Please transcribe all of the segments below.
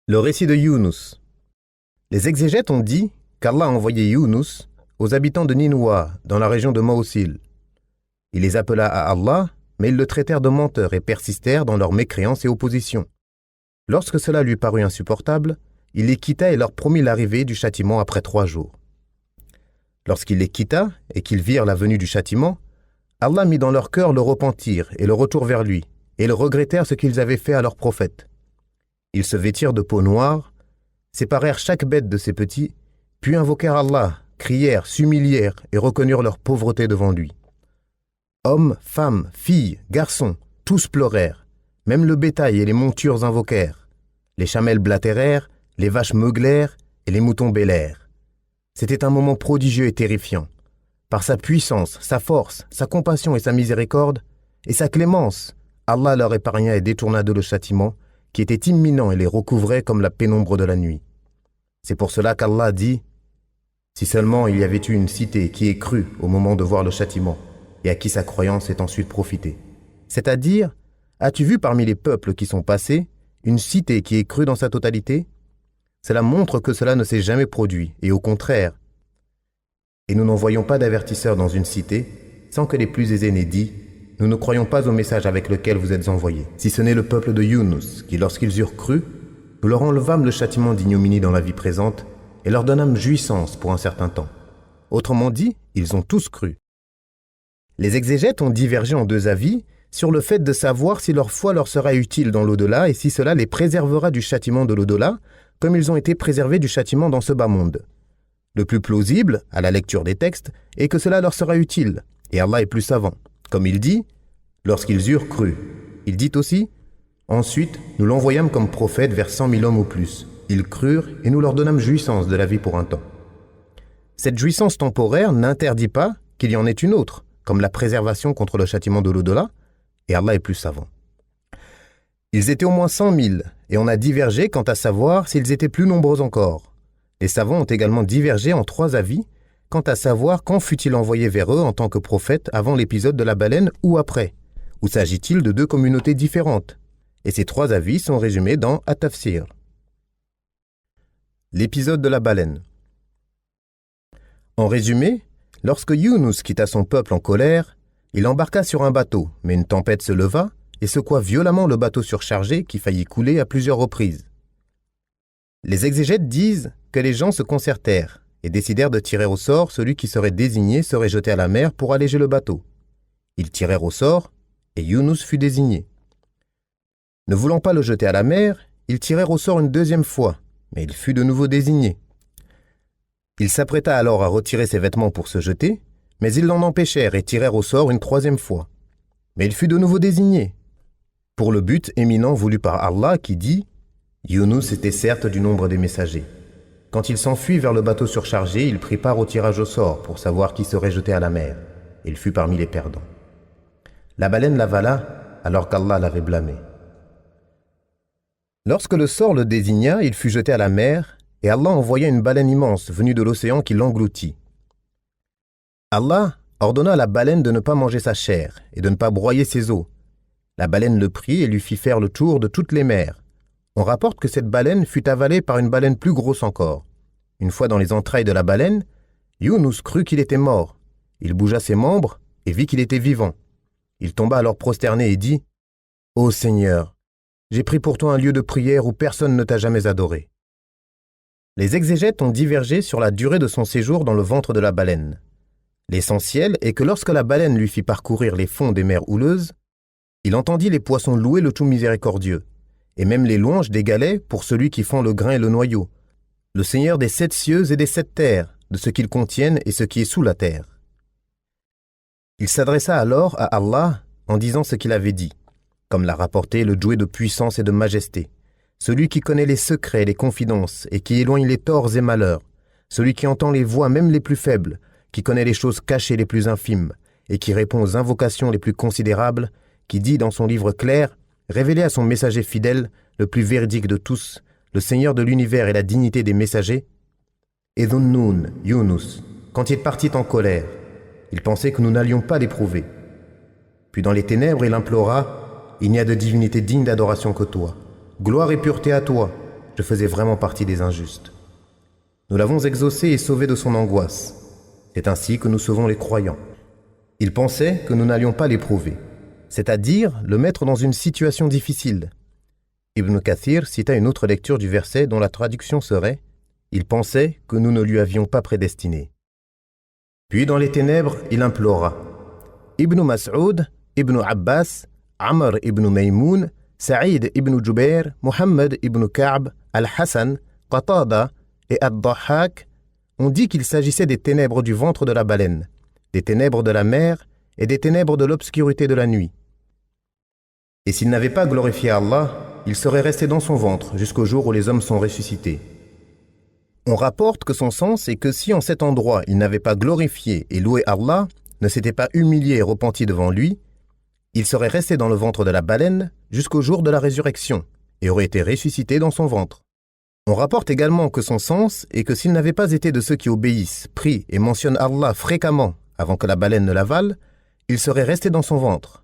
Le récit de Younous. Les exégètes ont dit qu'Allah a envoyé Younous aux habitants de Niniwa, dans la région de Mawsil. Il les appela à Allah, mais ils le traitèrent de menteur et persistèrent dans leur mécréance et opposition. Lorsque cela lui parut insupportable, il les quitta et leur promit l'arrivée du châtiment après 3 jours. Lorsqu'il les quitta et qu'ils virent la venue du châtiment, Allah mit dans leur cœur le repentir et le retour vers lui, et ils regrettèrent ce qu'ils avaient fait à leur prophète. Ils se vêtirent de peau noire, séparèrent chaque bête de ses petits, puis invoquèrent Allah, crièrent, s'humilièrent et reconnurent leur pauvreté devant lui. Hommes, femmes, filles, garçons, tous pleurèrent, même le bétail et les montures invoquèrent. Les chamelles blatérèrent, les vaches meuglèrent et les moutons bêlèrent. C'était un moment prodigieux et terrifiant. Par sa puissance, sa force, sa compassion et sa miséricorde, et sa clémence, Allah leur épargna et détourna d'eux le châtiment, qui était imminent et les recouvrait comme la pénombre de la nuit. C'est pour cela qu'Allah dit « Si seulement il y avait eu une cité qui ait cru au moment de voir le châtiment, et à qui sa croyance est ensuite profitée. C'est-à-dire, as-tu vu parmi les peuples qui sont passés, une cité qui ait cru dans sa totalité? Cela montre que cela ne s'est jamais produit, et au contraire. Et nous n'envoyons pas d'avertisseurs dans une cité, sans que les plus aisés n'aient dit « Nous ne croyons pas au message avec lequel vous êtes envoyés. » Si ce n'est le peuple de Younous, qui lorsqu'ils eurent cru, nous leur enlevâmes le châtiment d'ignominie dans la vie présente, et leur donnâmes jouissance pour un certain temps. Autrement dit, ils ont tous cru. Les exégètes ont divergé en 2 avis sur le fait de savoir si leur foi leur sera utile dans l'au-delà et si cela les préservera du châtiment de l'au-delà, comme ils ont été préservés du châtiment dans ce bas monde. Le plus plausible, à la lecture des textes, est que cela leur sera utile, et Allah est plus savant. Comme il dit, lorsqu'ils eurent cru. Il dit aussi, ensuite, nous l'envoyâmes comme prophète vers 100 000 hommes ou plus. Ils crurent et nous leur donnâmes jouissance de la vie pour un temps. Cette jouissance temporaire n'interdit pas qu'il y en ait une autre, comme la préservation contre le châtiment de l'au-delà, et Allah est plus savant. Ils étaient au moins 100 000, et on a divergé quant à savoir s'ils étaient plus nombreux encore. Les savants ont également divergé en 3 avis, quant à savoir quand fut-il envoyé vers eux en tant que prophète avant l'épisode de la baleine ou après, ou s'agit-il de 2 communautés différentes? Et ces 3 avis sont résumés dans At-Tafsir. L'épisode de la baleine. En résumé, lorsque Younous quitta son peuple en colère, il embarqua sur un bateau, mais une tempête se leva et secoua violemment le bateau surchargé qui faillit couler à plusieurs reprises. Les exégètes disent que les gens se concertèrent et décidèrent de tirer au sort celui qui serait désigné serait jeté à la mer pour alléger le bateau. Ils tirèrent au sort et Younous fut désigné. Ne voulant pas le jeter à la mer, ils tirèrent au sort une 2e fois, mais il fut de nouveau désigné. Il s'apprêta alors à retirer ses vêtements pour se jeter, mais ils l'en empêchèrent et tirèrent au sort une 3e fois. Mais il fut de nouveau désigné, pour le but éminent voulu par Allah qui dit « Younous était certes du nombre des messagers. Quand il s'enfuit vers le bateau surchargé, il prit part au tirage au sort pour savoir qui serait jeté à la mer. Il fut parmi les perdants. La baleine l'avala alors qu'Allah l'avait blâmé. Lorsque le sort le désigna, il fut jeté à la mer, et Allah envoya une baleine immense venue de l'océan qui l'engloutit. Allah ordonna à la baleine de ne pas manger sa chair et de ne pas broyer ses os. La baleine le prit et lui fit faire le tour de toutes les mers. On rapporte que cette baleine fut avalée par une baleine plus grosse encore. Une fois dans les entrailles de la baleine, Younous crut qu'il était mort. Il bougea ses membres et vit qu'il était vivant. Il tomba alors prosterné et dit « Ô Seigneur, j'ai pris pour toi un lieu de prière où personne ne t'a jamais adoré. » Les exégètes ont divergé sur la durée de son séjour dans le ventre de la baleine. L'essentiel est que lorsque la baleine lui fit parcourir les fonds des mers houleuses, il entendit les poissons louer le tout miséricordieux, et même les louanges des galets pour celui qui fend le grain et le noyau, le Seigneur des 7 cieux et des 7 terres, de ce qu'ils contiennent et ce qui est sous la terre. Il s'adressa alors à Allah en disant ce qu'il avait dit, comme l'a rapporté le doué de puissance et de majesté, celui qui connaît les secrets et les confidences et qui éloigne les torts et malheurs, celui qui entend les voix même les plus faibles, qui connaît les choses cachées les plus infimes et qui répond aux invocations les plus considérables, qui dit dans son livre clair, révélé à son messager fidèle, le plus véridique de tous, le Seigneur de l'univers et la dignité des messagers. Et Dhunnoun, Younous, quand il partit en colère, il pensait que nous n'allions pas l'éprouver. Puis dans les ténèbres, il implora, « Il n'y a de divinité digne d'adoration que toi. Gloire et pureté à toi. je faisais vraiment partie des injustes. Nous l'avons exaucé et sauvé de son angoisse. C'est ainsi que nous sauvons les croyants. Il pensait que nous n'allions pas l'éprouver, c'est-à-dire le mettre dans une situation difficile. Ibn Kathir cita une autre lecture du verset dont la traduction serait « Il pensait que nous ne lui avions pas prédestiné ». Puis dans les ténèbres, il implora. Ibn Mas'ud, Ibn Abbas, Amr ibn Maymoun, Saïd ibn Jubair, Muhammad ibn Ka'b, Al-Hassan, Qatada et Ad-Dahhak ont dit qu'il s'agissait des ténèbres du ventre de la baleine, des ténèbres de la mer et des ténèbres de l'obscurité de la nuit. Et s'il n'avait pas glorifié Allah, il serait resté dans son ventre jusqu'au jour où les hommes sont ressuscités. On rapporte que son sens est que si en cet endroit il n'avait pas glorifié et loué Allah, ne s'était pas humilié et repenti devant lui, il serait resté dans le ventre de la baleine jusqu'au jour de la résurrection et aurait été ressuscité dans son ventre. On rapporte également que son sens est que s'il n'avait pas été de ceux qui obéissent, prient et mentionnent Allah fréquemment avant que la baleine ne l'avale, il serait resté dans son ventre.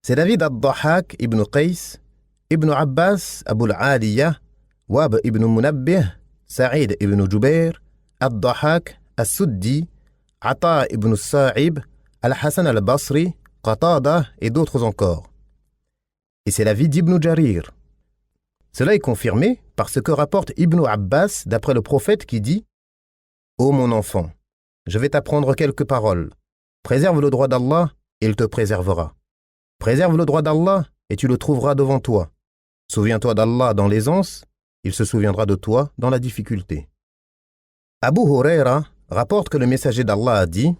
C'est l'avis d'Ad-Dahhak ibn Qays, Ibn Abbas Abu al-Aliyah, Wab ibn Munabbih, Saïd ibn Jubair, Ad-Dahhak, As-Suddi, Ata ibn Sa'ib, Al-Hassan al-Basri, Qatada et d'autres encore. Et c'est l'avis d'Ibn Jarir. Cela est confirmé par ce que rapporte Ibn Abbas d'après le prophète qui dit « Ô mon enfant, je vais t'apprendre quelques paroles. Préserve le droit d'Allah et il te préservera. Préserve le droit d'Allah et tu le trouveras devant toi. Souviens-toi d'Allah dans l'aisance, il se souviendra de toi dans la difficulté. » Abu Huraira rapporte que le messager d'Allah a dit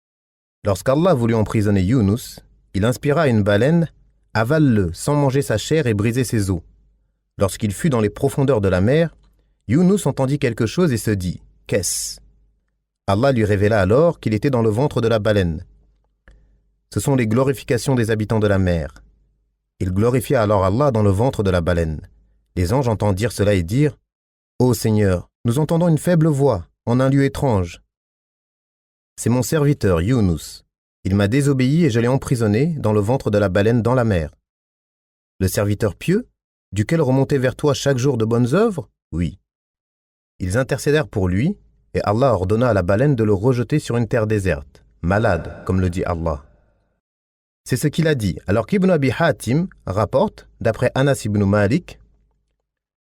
« Lorsqu'Allah voulut emprisonner Yunus, il inspira à une baleine, avale-le sans manger sa chair et briser ses os. Lorsqu'il fut dans les profondeurs de la mer, Yunus entendit quelque chose et se dit « Qu'est-ce » Allah lui révéla alors qu'il était dans le ventre de la baleine. Ce sont les glorifications des habitants de la mer. Il glorifia alors Allah dans le ventre de la baleine. Les anges entendirent cela et dirent « Ô Seigneur, nous entendons une faible voix en un lieu étrange. C'est mon serviteur Yunus. Il m'a désobéi et je l'ai emprisonné dans le ventre de la baleine dans la mer. Le serviteur pieux, duquel remontaient vers toi chaque jour de bonnes œuvres? Oui. Ils intercédèrent pour lui, et Allah ordonna à la baleine de le rejeter sur une terre déserte, malade, comme le dit Allah. C'est ce qu'il a dit, alors qu'Ibn Abi Hatim rapporte, d'après Anas ibn Malik,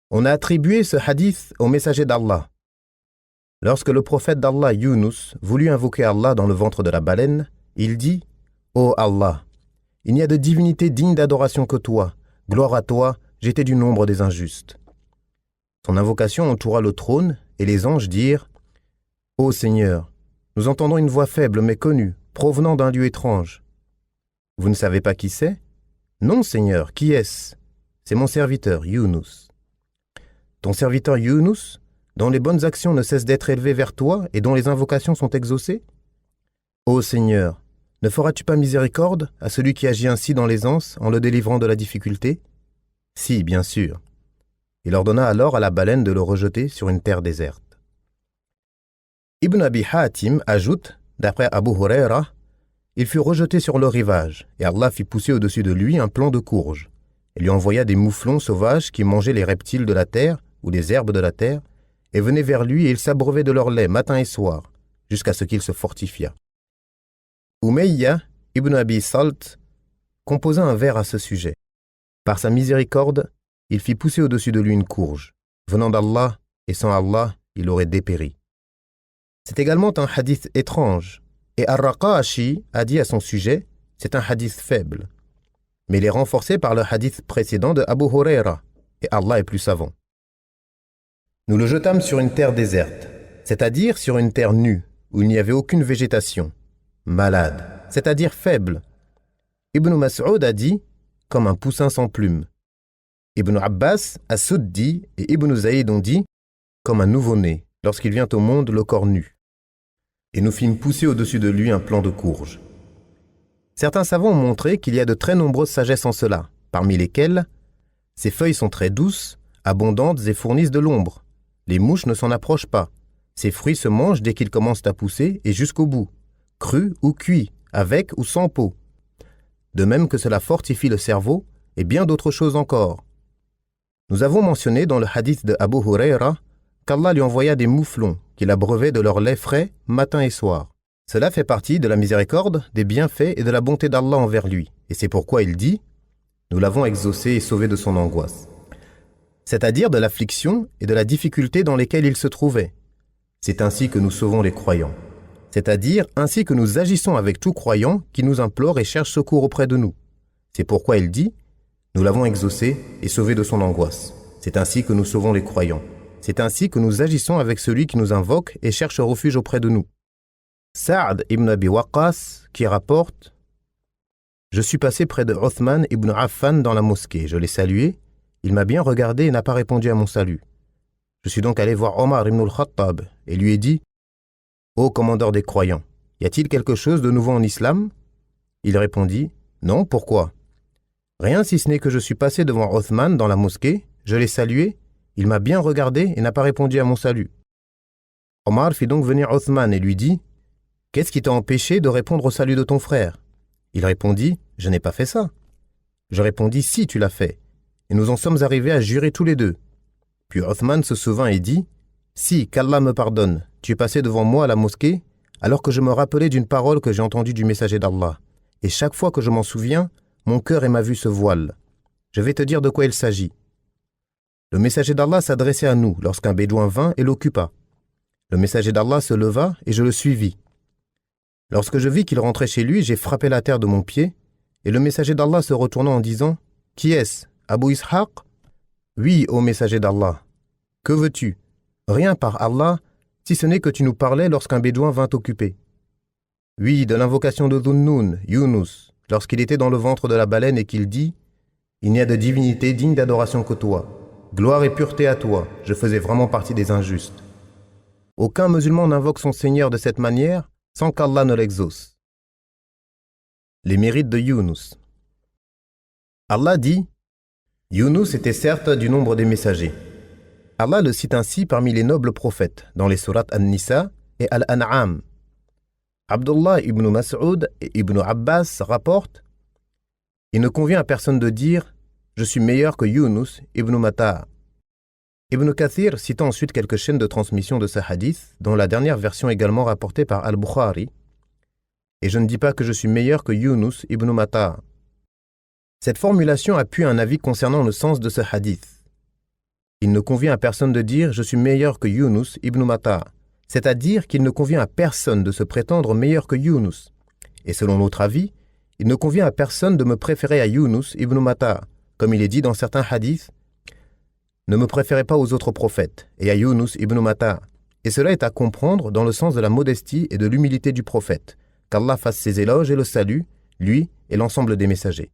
on a attribué ce hadith au messager d'Allah. Lorsque le prophète d'Allah, Yunus, voulut invoquer Allah dans le ventre de la baleine, il dit « Ô Allah, il n'y a de divinité digne d'adoration que toi, gloire à toi, j'étais du nombre des injustes. » Son invocation entoura le trône et les anges dirent « Ô Seigneur, nous entendons une voix faible mais connue, provenant d'un lieu étrange. Vous ne savez pas qui c'est? Non, Seigneur, qui est-ce? C'est mon serviteur, Yunus. Ton serviteur Yunus, dont les bonnes actions ne cessent d'être élevées vers toi et dont les invocations sont exaucées? Ô Seigneur, ne feras-tu pas miséricorde à celui qui agit ainsi dans l'aisance en le délivrant de la difficulté? Si, bien sûr. Il ordonna alors à la baleine de le rejeter sur une terre déserte. Ibn Abi Hatim ajoute, d'après Abu Huraira, il fut rejeté sur le rivage, et Allah fit pousser au-dessus de lui un plant de courge, et lui envoya des mouflons sauvages qui mangeaient les reptiles de la terre ou les herbes de la terre, et venaient vers lui et il s'abreuvait de leur lait matin et soir, jusqu'à ce qu'il se fortifia. Umayya ibn Abi Salt composa un vers à ce sujet. Par sa miséricorde, il fit pousser au-dessus de lui une courge. Venant d'Allah, et sans Allah, il aurait dépéri. C'est également un hadith étrange, et Ar-Raqashi a dit à son sujet, c'est un hadith faible. Mais il est renforcé par le hadith précédent de Abu Huraira, et Allah est plus savant. Nous le jetâmes sur une terre déserte, c'est-à-dire sur une terre nue, où il n'y avait aucune végétation, malade, c'est-à-dire faible. Ibn Mas'ud a dit, comme un poussin sans plumes. Ibn Abbas, As-Suddi et Ibn Zayd ont dit, comme un nouveau-né, lorsqu'il vient au monde le corps nu. Et nous fîmes pousser au-dessus de lui un plant de courge. Certains savants ont montré qu'il y a de très nombreuses sagesses en cela, parmi lesquelles ses feuilles sont très douces, abondantes et fournissent de l'ombre. Les mouches ne s'en approchent pas. Ses fruits se mangent dès qu'ils commencent à pousser et jusqu'au bout, crus ou cuits, avec ou sans peau. De même que cela fortifie le cerveau et bien d'autres choses encore. Nous avons mentionné dans le hadith de Abu Huraira qu'Allah lui envoya des mouflons qu'il abreuvait de leur lait frais matin et soir. Cela fait partie de la miséricorde, des bienfaits et de la bonté d'Allah envers lui. Et c'est pourquoi il dit « Nous l'avons exaucé et sauvé de son angoisse ». C'est-à-dire de l'affliction et de la difficulté dans lesquelles il se trouvait. C'est ainsi que nous sauvons les croyants. C'est-à-dire ainsi que nous agissons avec tout croyant qui nous implore et cherche secours auprès de nous. C'est pourquoi il dit « Nous l'avons exaucé et sauvé de son angoisse ». C'est ainsi que nous sauvons les croyants. C'est ainsi que nous agissons avec celui qui nous invoque et cherche refuge auprès de nous. Sa'd ibn Abi Waqqas qui rapporte « Je suis passé près de Uthman ibn Affan dans la mosquée. Je l'ai salué. Il m'a bien regardé et n'a pas répondu à mon salut. Je suis donc allé voir Omar ibn al-Khattab et lui ai dit « Ô commandeur des croyants, y a-t-il quelque chose de nouveau en islam ?» Il répondit « Non, pourquoi ?»« Rien si ce n'est que je suis passé devant Uthman dans la mosquée, je l'ai salué, il m'a bien regardé et n'a pas répondu à mon salut. » Omar fit donc venir Uthman et lui dit « Qu'est-ce qui t'a empêché de répondre au salut de ton frère ?» Il répondit « Je n'ai pas fait ça. » Je répondis « Si, tu l'as fait. » Et nous en sommes arrivés à jurer tous les deux. Puis Uthman se souvint et dit « Si, qu'Allah me pardonne, tu es passé devant moi à la mosquée, alors que je me rappelais d'une parole que j'ai entendue du messager d'Allah. Et chaque fois que je m'en souviens, mon cœur et ma vue se voilent. Je vais te dire de quoi il s'agit. Le messager d'Allah s'adressait à nous lorsqu'un bédouin vint et l'occupa. Le messager d'Allah se leva et je le suivis. Lorsque je vis qu'il rentrait chez lui, j'ai frappé la terre de mon pied, et le messager d'Allah se retourna en disant « Qui est-ce ? Abu Ishaq ?»« Oui, ô messager d'Allah. Que veux-tu ? Rien par Allah, si ce n'est que tu nous parlais lorsqu'un bédouin vint t'occuper. »« Oui, de l'invocation de Dhunnun, Yunus, lorsqu'il était dans le ventre de la baleine et qu'il dit « Il n'y a de divinité digne d'adoration que toi. Gloire et pureté à toi, je faisais vraiment partie des injustes. » Aucun musulman n'invoque son Seigneur de cette manière sans qu'Allah ne l'exauce. Les mérites de Yunus. Allah dit « Yunus était certes du nombre des messagers. » Allah le cite ainsi parmi les nobles prophètes dans les sourates An-Nisa et Al-An'am. Abdullah ibn Mas'ud et Ibn Abbas rapportent « Il ne convient à personne de dire « Je suis meilleur que Yunus ibn Matta ». Ibn Kathir cite ensuite quelques chaînes de transmission de ce hadith, dont la dernière version également rapportée par Al-Bukhari. Et je ne dis pas que je suis meilleur que Yunus ibn Matta. Cette formulation appuie un avis concernant le sens de ce hadith. Il ne convient à personne de dire « je suis meilleur que Yunus ibn Matta », c'est-à-dire qu'il ne convient à personne de se prétendre meilleur que Yunus. Et selon l'autre avis, il ne convient à personne de me préférer à Yunus ibn Matta, comme il est dit dans certains hadiths. Ne me préférez pas aux autres prophètes et à Yunus ibn Matta. Et cela est à comprendre dans le sens de la modestie et de l'humilité du prophète, qu'Allah fasse ses éloges et le salut, lui et l'ensemble des messagers.